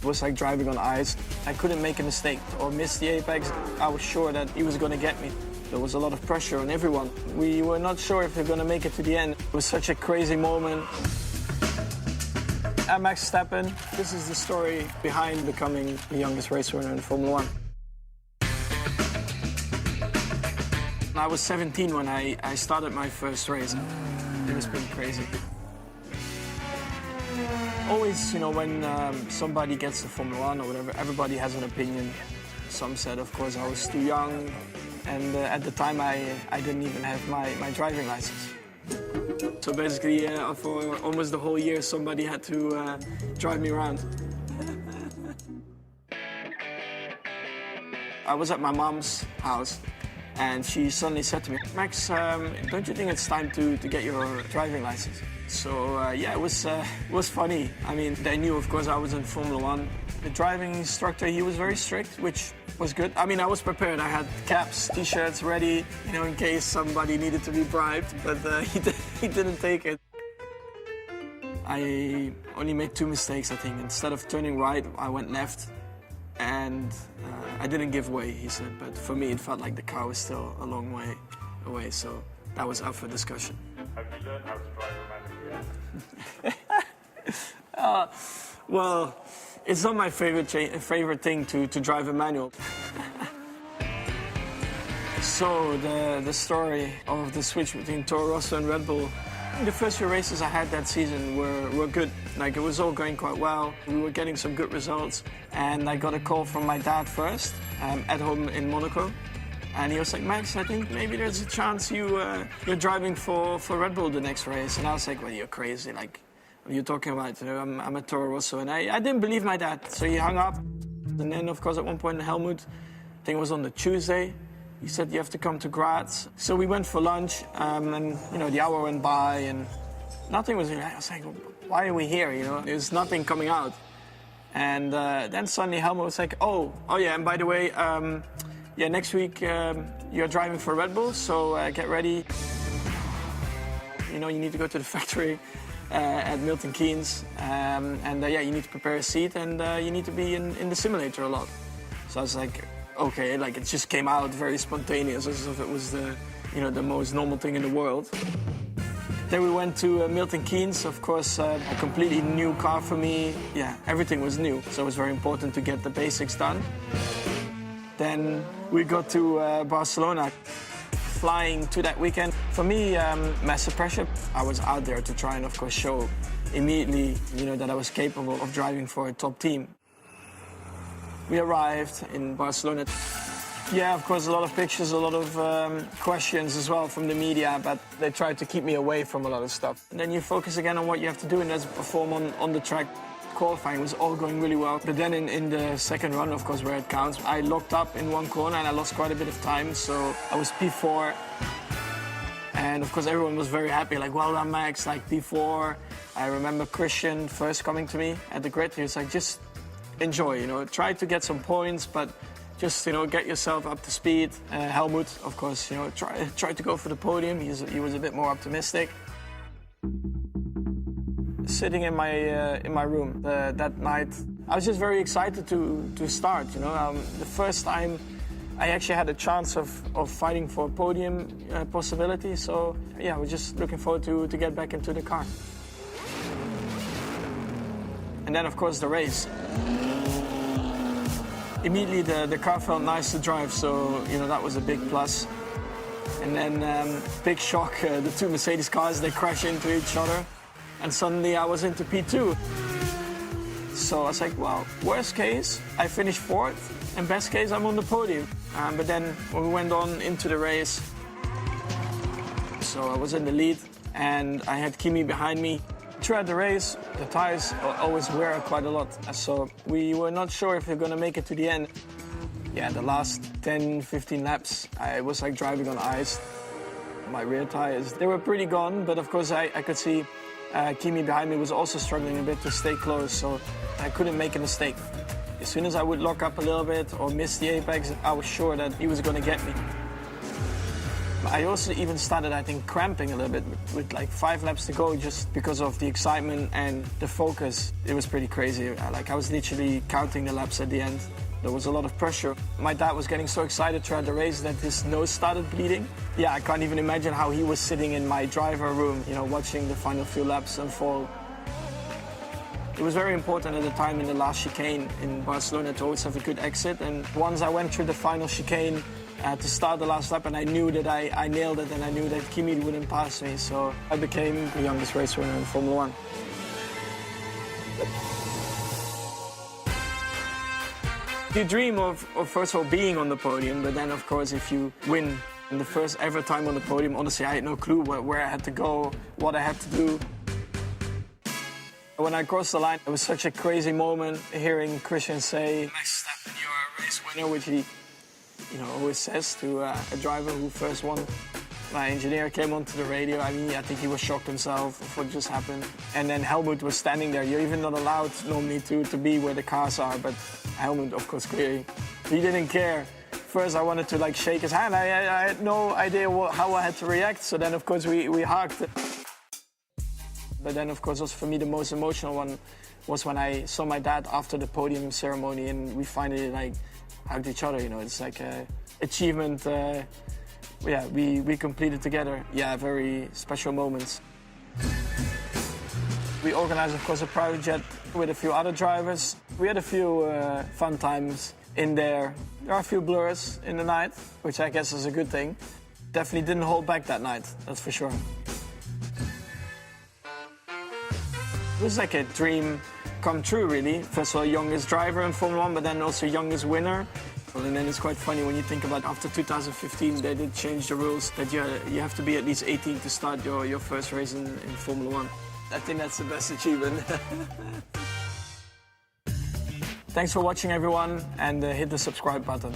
was like driving on ice. I couldn't make a mistake or miss the apex. I was sure that he was going to get me. There was a lot of pressure on everyone. We were not sure if we were going to make it to the end. It was such a crazy moment. I'm Max Verstappen. This is the story behind becoming the youngest race winner in Formula 1. I was 17 when I started my first race. It was pretty crazy. Always, you know, when somebody gets to Formula 1 or whatever, everybody has an opinion. Some said, of course, I was too young. And at the time, I didn't even have my driving license. So basically, for almost the whole year, somebody had to drive me around. I was at my mom's house, and she suddenly said to me, Max, don't you think it's time to get your driving license? So yeah, it was funny. I mean, they knew, of course, I was in Formula 1. The driving instructor, he was very strict, which was good. I mean, I was prepared. I had caps, T-shirts ready, you know, in case somebody needed to be bribed, but he didn't take it. I only made 2 mistakes, I think. Instead of turning right, I went left, and I didn't give way, he said. But for me, it felt like the car was still a long way away, so that was up for discussion. Have you learned how to drive a manual yet? Well, it's not my favorite thing to drive a manual. So the story of the switch between Toro Rosso and Red Bull. The first few races I had that season were good. Like, it was all going quite well. We were getting some good results. And I got a call from my dad first, at home in Monaco. And he was like, Max, I think maybe there's a chance you're driving for Red Bull the next race. And I was like, well, you're crazy. Like, what are you talking about? You know, I'm a Toro Rosso. And I didn't believe my dad. So he hung up. And then, of course, at one point, Helmut, I think it was on the Tuesday, he said, you have to come to Graz. So we went for lunch, and, you know, the hour went by, and nothing was, I was like, why are we here, you know? There's nothing coming out. And then suddenly Helmut was like, oh yeah, and by the way, yeah, next week you're driving for Red Bull, so get ready. You know, you need to go to the factory at Milton Keynes, and yeah, you need to prepare a seat, and you need to be in the simulator a lot. So I was like, okay, like, it just came out very spontaneous, as if it was the most normal thing in the world. Then we went to Milton Keynes, of course, a completely new car for me. Yeah, everything was new, so it was very important to get the basics done. Then we got to Barcelona, flying to that weekend. For me, massive pressure. I was out there to try and, of course, show immediately, you know, that I was capable of driving for a top team. We arrived in Barcelona. Yeah, of course, a lot of pictures, a lot of questions as well from the media, but they tried to keep me away from a lot of stuff. And then you focus again on what you have to do, and that's perform on the track. Qualifying was all going really well. But then in the second run, of course, where it counts, I locked up in one corner and I lost quite a bit of time, so I was P4. And of course, everyone was very happy, like, well done, Max, like P4. I remember Christian first coming to me at the grid. He was like, just enjoy, you know, try to get some points, but just, you know, get yourself up to speed. Helmut, of course, you know, try to go for the podium. He was a bit more optimistic. Sitting in my room that night, I was just very excited to start, you know. The first time I actually had a chance of fighting for a podium possibility, so yeah, I was just looking forward to get back into the car. And then, of course, the race. Immediately, the car felt nice to drive, so, you know, that was a big plus. And then, big shock, the 2 Mercedes cars, they crash into each other. And suddenly I was into P2. So I was like, well, worst case, I finished 4th, and best case, I'm on the podium. But then when we went on into the race, so I was in the lead, and I had Kimi behind me. Throughout the race, the tires always wear quite a lot, so we were not sure if we were going to make it to the end. Yeah, the last 10, 15 laps, I was like driving on ice. My rear tires, they were pretty gone, but of course I could see Kimi behind me was also struggling a bit to stay close, so I couldn't make a mistake. As soon as I would lock up a little bit or miss the apex, I was sure that he was going to get me. I also even started, I think, cramping a little bit with like 5 laps to go just because of the excitement and the focus. It was pretty crazy. Like I was literally counting the laps at the end. There was a lot of pressure. My dad was getting so excited throughout the race that his nose started bleeding. Yeah, I can't even imagine how he was sitting in my driver room, you know, watching the final few laps unfold. It was very important at the time in the last chicane in Barcelona to always have a good exit. And once I went through the final chicane to start the last lap, and I knew that I nailed it, and I knew that Kimi wouldn't pass me. So I became the youngest race winner in Formula 1. You dream of first of all being on the podium, but then of course if you win the first ever time on the podium, honestly I had no clue where I had to go, what I had to do. When I crossed the line, it was such a crazy moment hearing Christian say, "Verstappen, you're a race winner," which he, you know, always says to a driver who first won. My engineer came onto the radio. I mean, I think he was shocked himself of what just happened. And then Helmut was standing there. You're even not allowed normally to be where the cars are, but Helmut, of course, clearly, he didn't care. First, I wanted to like shake his hand. I had no idea how I had to react. So then, of course, we hugged. But then, of course, also for me, the most emotional one was when I saw my dad after the podium ceremony, and we finally like hugged each other. You know, it's like a achievement. Yeah, we completed together. Yeah, very special moments. We organized, of course, a private jet with a few other drivers. We had a few fun times in there. There are a few blurs in the night, which I guess is a good thing. Definitely didn't hold back that night, that's for sure. It was like a dream come true, really. First of all, youngest driver in Formula 1, but then also youngest winner. And then it's quite funny when you think about after 2015, they did change the rules that you have to be at least 18 to start your first race in Formula 1. I think that's the best achievement. Thanks for watching, everyone, and hit the subscribe button.